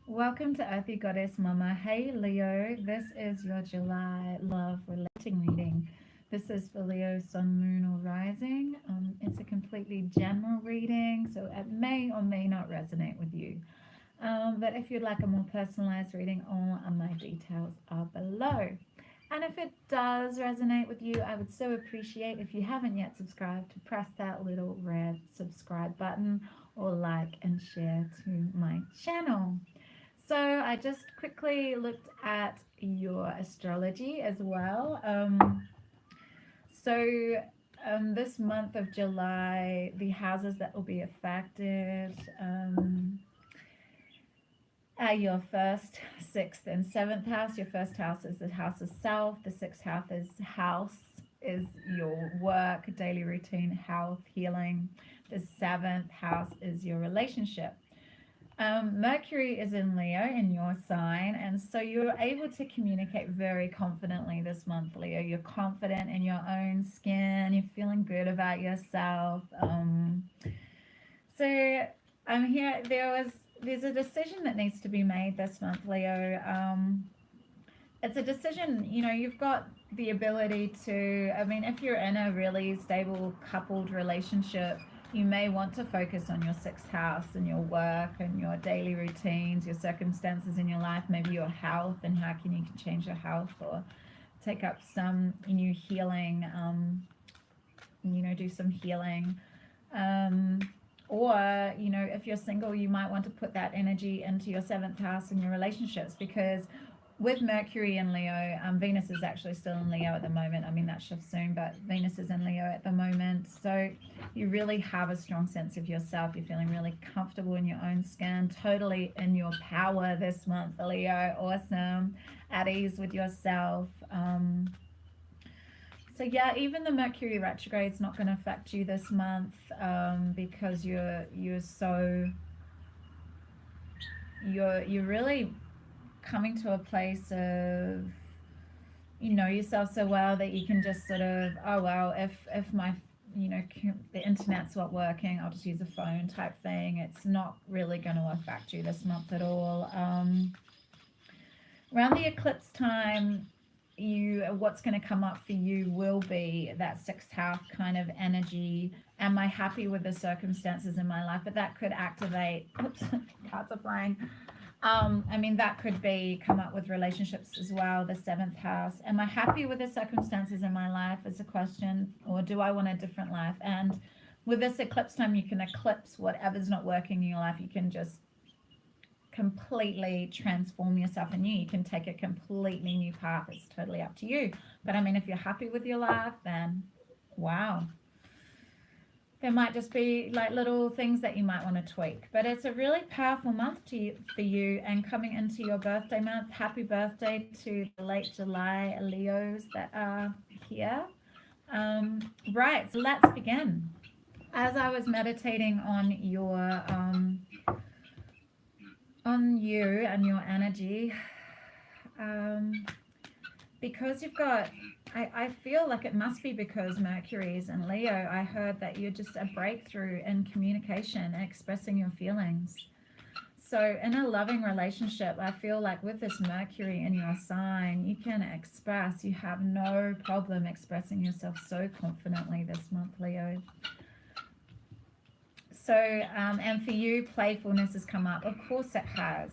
Welcome to Earthy Goddess Mama. Hey Leo, this is your July love relating reading. This is for Leo, Sun, Moon, or Rising. It's a completely general reading, so it may or may not resonate with you. But if you'd like a more personalized reading, all of my details are below. And if it does resonate with you, I would so appreciate if you haven't yet subscribed to press that little red subscribe button or like and share to my channel. So I just quickly looked at your astrology as well. This month of July, the houses that will be affected are your first, sixth, and seventh house. Your first house is the house of self. The sixth house is your work, daily routine, health, healing. The seventh house is your relationship. Mercury is in Leo in your sign, and so you're able to communicate very confidently this month, Leo. You're confident in your own skin. You're feeling good about yourself. So I'm here. There's a decision that needs to be made this month, Leo. It's a decision. You've got the ability to. I mean, if you're in a really stable coupled relationship, you may want to focus on your sixth house and your work and your daily routines, your circumstances in your life, maybe your health and how you can change your health or take up some new healing, do some healing. Or, if you're single, you might want to put that energy into your seventh house and your relationships, because with Mercury in Leo, Venus is actually still in Leo at the moment. I mean, that shifts soon, but Venus is in Leo at the moment. So you really have a strong sense of yourself. You're feeling really comfortable in your own skin, totally in your power this month, Leo. Awesome. At ease with yourself. So yeah, even the Mercury retrograde is not going to affect you this month, because you're really coming to a place of you know yourself so well that you can just sort of, oh well, if my the internet's not working, I'll just use a phone type thing. It's not really going to affect you this month at all. Around the eclipse time, what's going to come up for you will be that sixth house kind of energy. Am I happy with the circumstances in my life? But that could activate, oops, cards are flying. I mean, that could come up with relationships as well, the seventh house. Am I happy with the circumstances in my life is a question, or do I want a different life? And with this eclipse time, you can eclipse whatever's not working in your life. You can just completely transform yourself anew. You can take a completely new path. It's totally up to you. But I mean, if you're happy with your life, then wow. There might just be like little things that you might want to tweak, but it's a really powerful month for you. And coming into your birthday month, happy birthday to the late July Leos that are here. Right, so let's begin. As I was meditating on you and your energy, because you've got, I feel like it must be because Mercury is in Leo. I heard that you're just a breakthrough in communication and expressing your feelings. So in a loving relationship, I feel like with this Mercury in your sign, you can express, you have no problem expressing yourself so confidently this month, Leo. So, and for you, playfulness has come up. Of course it has.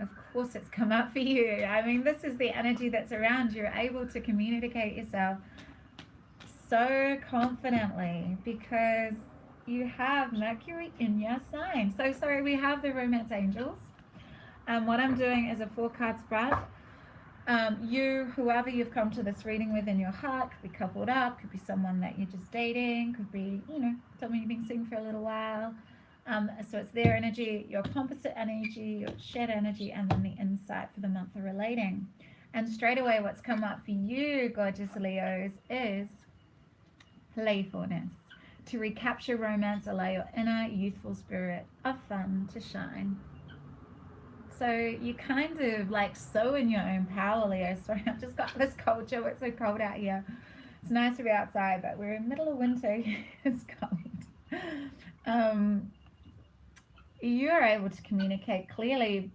Of course it's come up for you. I mean, this is the energy that's around. You're able to communicate yourself so confidently because you have Mercury in your sign. So sorry, we have the romance angels. What I'm doing is a 4-card spread. Whoever you've come to this reading with in your heart, could be coupled up, could be someone that you're just dating, could be, someone you've been seeing for a little while. So it's their energy, your composite energy, your shared energy, and then the insight for the month of relating. And straight away, what's come up for you, gorgeous Leos, is playfulness. To recapture romance, allow your inner youthful spirit of fun to shine. So you kind of like so in your own power, Leo. Sorry, I've just got this cold chill. It's so cold out here. It's nice to be outside, but we're in the middle of winter. It's cold. you're able to communicate clearly.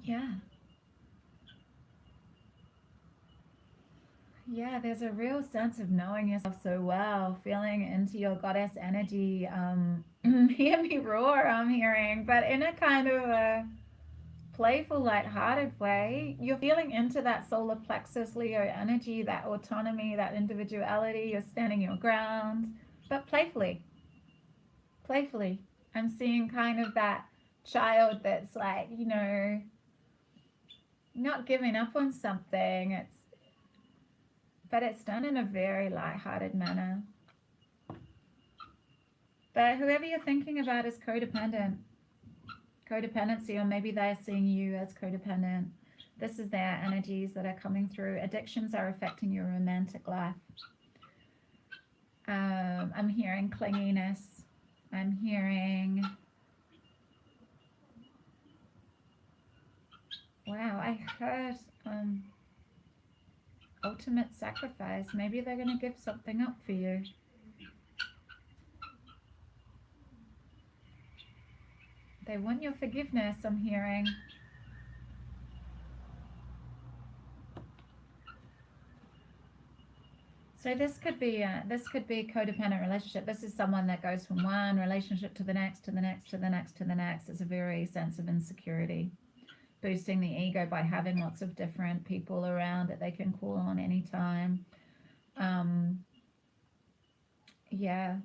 Yeah. Yeah, there's a real sense of knowing yourself so well, feeling into your goddess energy. Hear me roar, I'm hearing, but in a kind of a playful, light-hearted way. You're feeling into that solar plexus Leo energy, that autonomy, that individuality. You're standing your ground, but playfully. Playfully. I'm seeing kind of that child that's like, not giving up on something. But it's done in a very light-hearted manner. But whoever you're thinking about is codependency, or maybe they're seeing you as codependent. This is their energies that are coming through. Addictions are affecting your romantic life. I'm hearing clinginess. I'm hearing, wow, I heard ultimate sacrifice. Maybe they're going to give something up for you. They want your forgiveness, I'm hearing. So this could be a codependent relationship. This is someone that goes from one relationship to the next, to the next, to the next, to the next. It's a very sense of insecurity, boosting the ego by having lots of different people around that they can call on anytime. Yeah.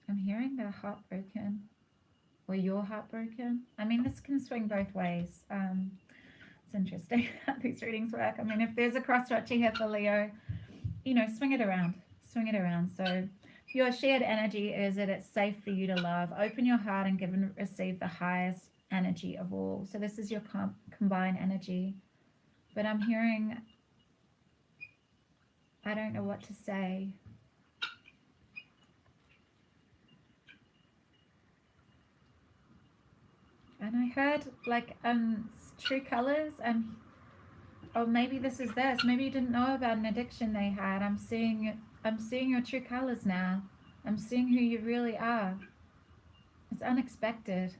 I'm hearing they're heartbroken, or you're heartbroken. I mean, this can swing both ways. It's interesting how these readings work. I mean, if there's a cross structure here for Leo, swing it around. Swing it around. So your shared energy is that it's safe for you to love. Open your heart and give and receive the highest energy of all. So this is your combined energy. But I'm hearing, I don't know what to say. And I heard like true colors, and oh, maybe this is this. Maybe you didn't know about an addiction they had. I'm seeing your true colors now. I'm seeing who you really are. It's unexpected.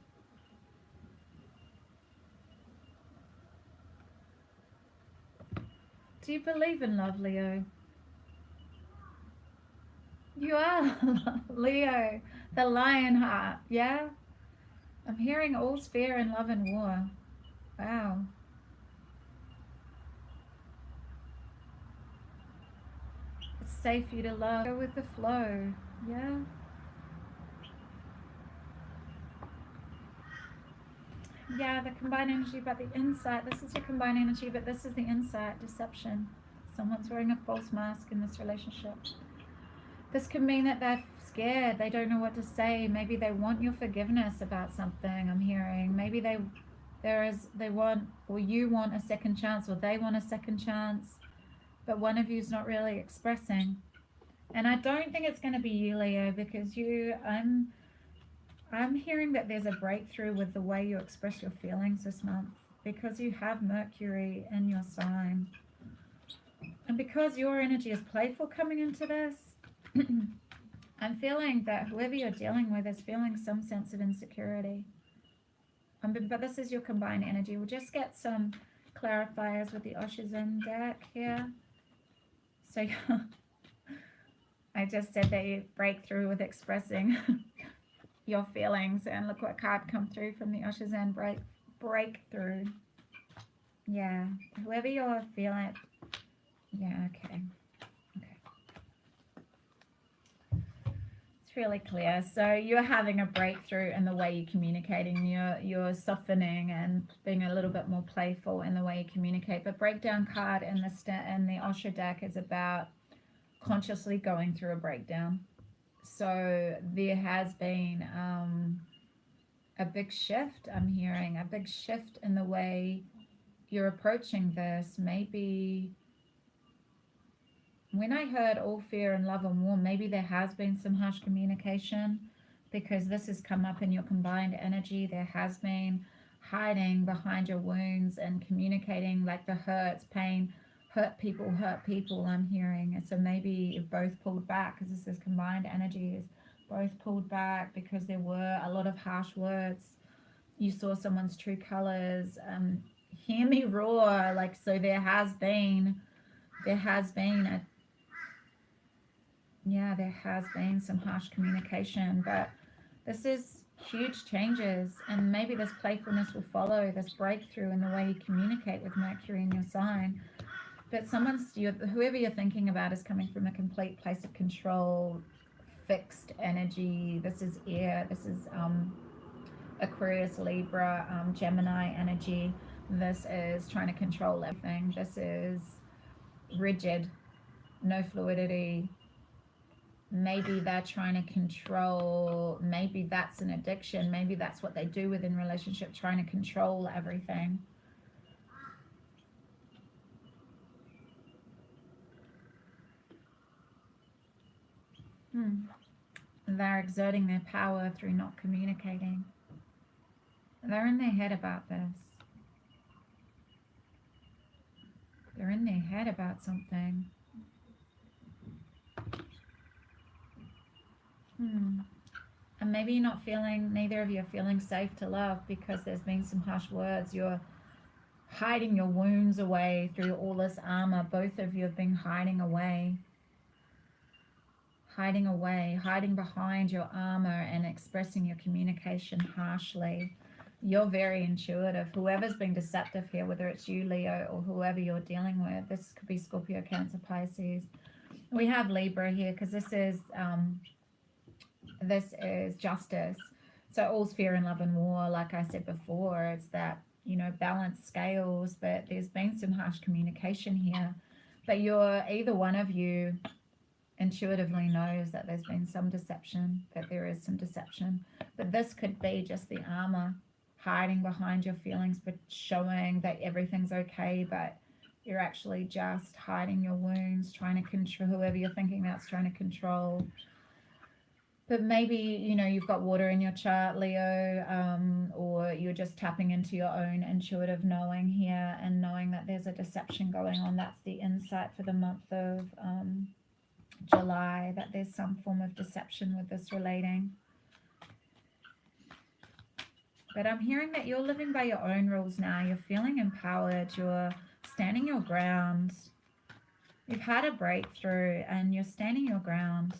Do you believe in love, Leo? You are Leo, the lion heart. Yeah? I'm hearing all's fair in love and war. Wow. It's safe for you to love. Go with the flow. Yeah? Yeah, the combined energy, but the insight. This is your combined energy, but this is the insight, deception. Someone's wearing a false mask in this relationship. This could mean that they're scared. They don't know what to say. Maybe they want your forgiveness about something, I'm hearing. Maybe they want, or you want a second chance, or they want a second chance, but one of you's not really expressing. And I don't think it's going to be you, Leo, because I'm hearing that there's a breakthrough with the way you express your feelings this month, because you have Mercury in your sign. And because your energy is playful coming into this, I'm feeling that whoever you're dealing with is feeling some sense of insecurity. But this is your combined energy. We'll just get some clarifiers with the oFFeR deck here. So I just said that you break through with expressing your feelings, and look what card come through from the oFFeR breakthrough. Yeah, whoever you're feeling. Yeah, okay. It's really clear. So you're having a breakthrough in the way you're communicating. You're softening and being a little bit more playful in the way you communicate. But breakdown card in the oFFeR deck is about consciously going through a breakdown. So there has been a big shift. I'm hearing a big shift in the way you're approaching this. Maybe when I heard oFFeR and love and war, maybe there has been some harsh communication, because this has come up in your combined energy. There has been hiding behind your wounds and communicating like the hurts, pain, hurt people, I'm hearing. And so maybe you've both pulled back, because this is combined energies, both pulled back because there were a lot of harsh words. You saw someone's true colors. Hear me roar. Like, so there has been some harsh communication, but this is huge changes, and maybe this playfulness will follow, this breakthrough in the way you communicate with Mercury in your sign. But whoever you're thinking about is coming from a complete place of control, fixed energy. This is air. This is Aquarius, Libra, Gemini energy. This is trying to control everything. This is rigid, no fluidity. Maybe they're trying to control, maybe that's an addiction, maybe that's what they do within relationship, trying to control everything. They're exerting their power through not communicating. They're in their head about this. They're in their head about something. And maybe you're not feeling, neither of you are feeling safe to love because there's been some harsh words. You're hiding your wounds away through all this armor. Both of you have been hiding away, hiding behind your armor and expressing your communication harshly. You're very intuitive. Whoever's been deceptive here, whether it's you, Leo, or whoever you're dealing with, this could be Scorpio, Cancer, Pisces. We have Libra here because this is justice. So all's fair in love and war, like I said before. It's that, balanced scales, but there's been some harsh communication here. But either one of you intuitively knows that there's been some deception, that there is some deception. But this could be just the armor hiding behind your feelings, but showing that everything's okay, but you're actually just hiding your wounds, trying to control whoever you're thinking that's trying to control. But maybe, you've got water in your chart, Leo, or you're just tapping into your own intuitive knowing here and knowing that there's a deception going on. That's the insight for the month of July, that there's some form of deception with this relating. But I'm hearing that you're living by your own rules now. You're feeling empowered. You're standing your ground. You've had a breakthrough and you're standing your ground.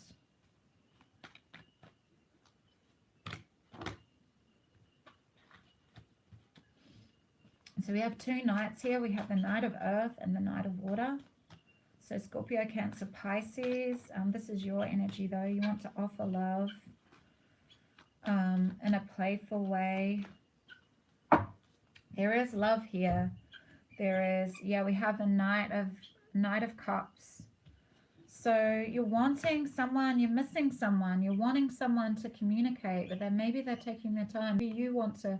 So we have two nights here. We have the night of earth and the night of water. So Scorpio, Cancer, Pisces. This is your energy though. You want to offer love in a playful way. There is love here. There is, we have the Knight of Cups. So you're wanting someone, you're missing someone, you're wanting someone to communicate, but then maybe they're taking their time. You want to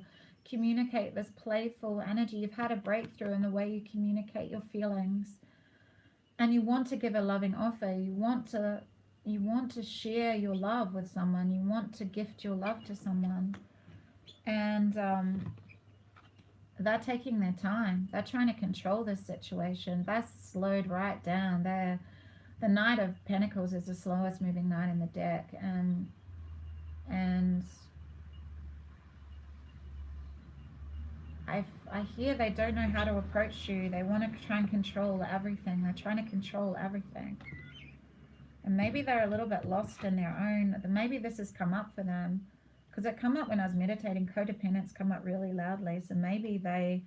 communicate this playful energy. You've had a breakthrough in the way you communicate your feelings, and you want to give a loving offer. You want to share your love with someone. You want to gift your love to someone, and they're taking their time. They're trying to control this situation. They're slowed right down. The Knight of Pentacles is the slowest moving knight in the deck, and I hear they don't know how to approach you. They want to try and control everything. They're trying to control everything. And maybe they're a little bit lost in their own. Maybe this has come up for them. Because it come up when I was meditating. Codependence come up really loudly. So maybe they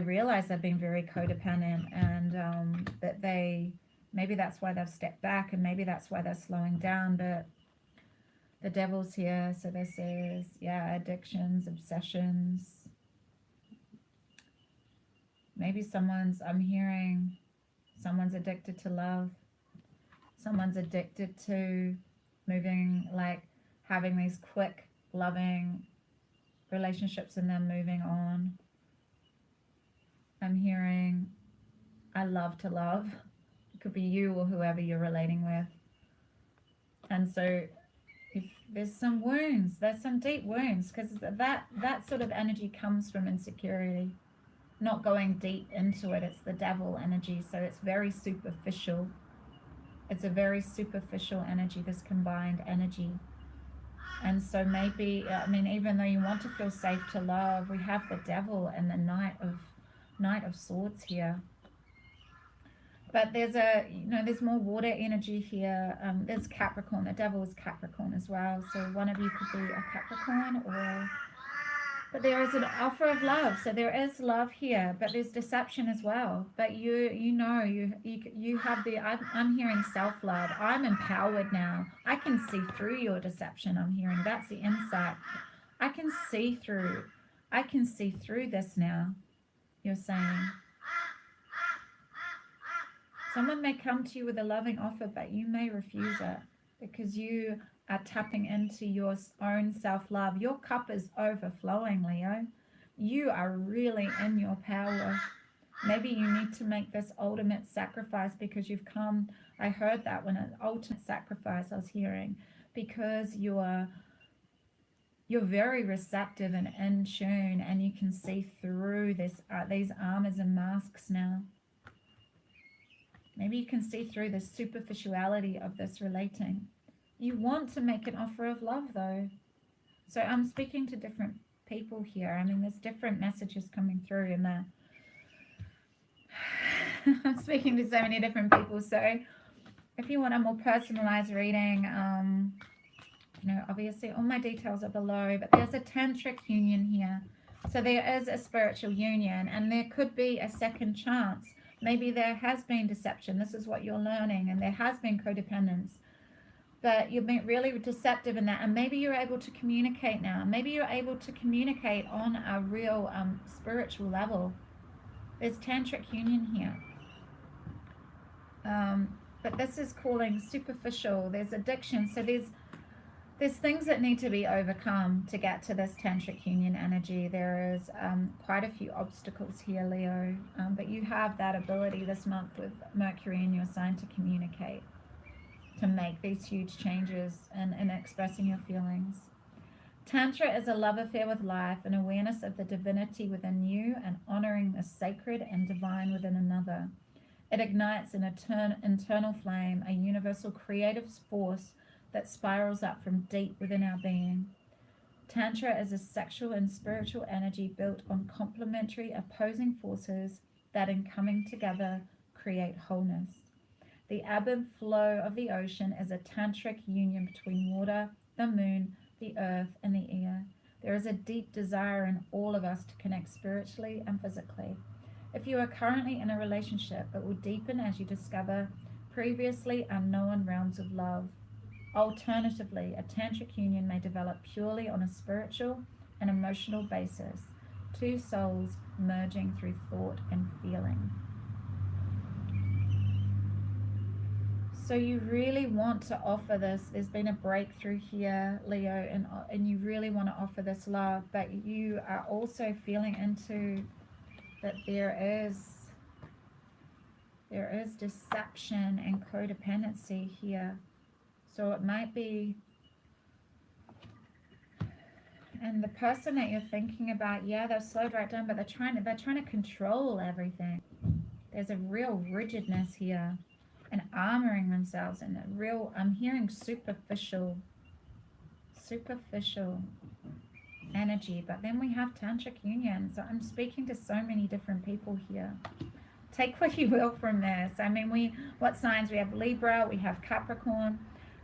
realize they've been very codependent. And that maybe that's why they've stepped back. And maybe that's why they're slowing down. But the Devil's here. So this is, addictions, obsessions. Maybe I'm hearing someone's addicted to love. Someone's addicted to moving, like having these quick, loving relationships and then moving on. I'm hearing, I love to love. It could be you or whoever you're relating with. And so if there's some wounds, there's some deep wounds, because that sort of energy comes from insecurity. not going deep into it. It's the devil energy, so it's very superficial. It's a very superficial energy, this combined energy. And so maybe, I mean, even though you want to feel safe to love, we have the devil and the Knight of Swords here. But there's there's more water energy here. There's Capricorn. The devil is Capricorn as well. So one of you could be a Capricorn, but there is an offer of love. So there is love here, but there's deception as well. But you have I'm hearing self-love. I'm empowered now. I can see through your deception. I'm hearing that's the insight. I can see through this now. You're saying. Someone may come to you with a loving offer, but you may refuse it because you are tapping into your own self-love. Your cup is overflowing, Leo. You are really in your power. Maybe you need to make this ultimate sacrifice because you've come, I heard that when an ultimate sacrifice I was hearing, because you're very receptive and in tune, and you can see through these armors and masks now. Maybe you can see through the superficiality of this relating. You want to make an offer of love, though. So I'm speaking to different people here. I mean, there's different messages coming through in there. I'm speaking to so many different people. So if you want a more personalized reading, obviously all my details are below, but there's a tantric union here. So there is a spiritual union, and there could be a second chance. Maybe there has been deception. This is what you're learning, and there has been codependence. But you've been really deceptive in that, and maybe you're able to communicate now. Maybe you're able to communicate on a real spiritual level. There's tantric union here. But this is calling superficial. There's addiction. So there's things that need to be overcome to get to this tantric union energy. There is quite a few obstacles here, Leo, but you have that ability this month with Mercury in your sign to communicate, to make these huge changes in expressing your feelings. Tantra is a love affair with life, an awareness of the divinity within you and honoring the sacred and divine within another. It ignites an internal flame, a universal creative force that spirals up from deep within our being. Tantra is a sexual and spiritual energy built on complementary opposing forces that in coming together create wholeness. The ebb and flow of the ocean is a tantric union between water, the moon, the earth, and the air. There is a deep desire in all of us to connect spiritually and physically. If you are currently in a relationship, it will deepen as you discover previously unknown realms of love. Alternatively, a tantric union may develop purely on a spiritual and emotional basis, two souls merging through thought and feeling. So you really want to offer this. There's been a breakthrough here, Leo, and you really want to offer this love, but you are also feeling into that there is deception and codependency here. So it might be, and the person that you're thinking about, yeah, they've slowed right down, but they're trying to control everything. There's a real rigidness here, and armoring themselves, and a real, I'm hearing superficial energy. But then we have tantric union. So I'm speaking to so many different people here. Take what you will from this. I mean, what signs? We have Libra, we have Capricorn,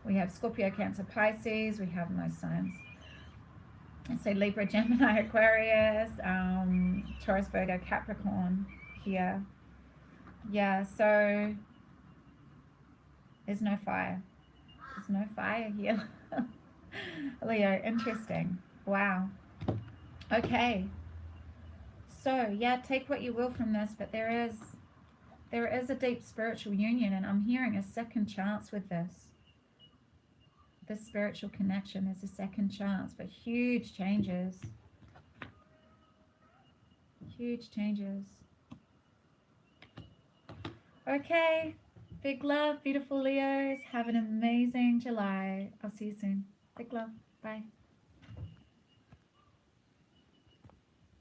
we have Scorpio, Cancer, Pisces. We have most signs. Let's say Libra, Gemini, Aquarius, Taurus, Virgo, Capricorn here. Yeah, so there's no fire. There's no fire here. Leo, interesting. Wow. Okay. So, yeah, take what you will from this, but there is a deep spiritual union, and I'm hearing a second chance with this. This spiritual connection is a second chance, but huge changes. Huge changes. Okay. Big love, beautiful Leos. Have an amazing July. I'll see you soon. Big love. Bye.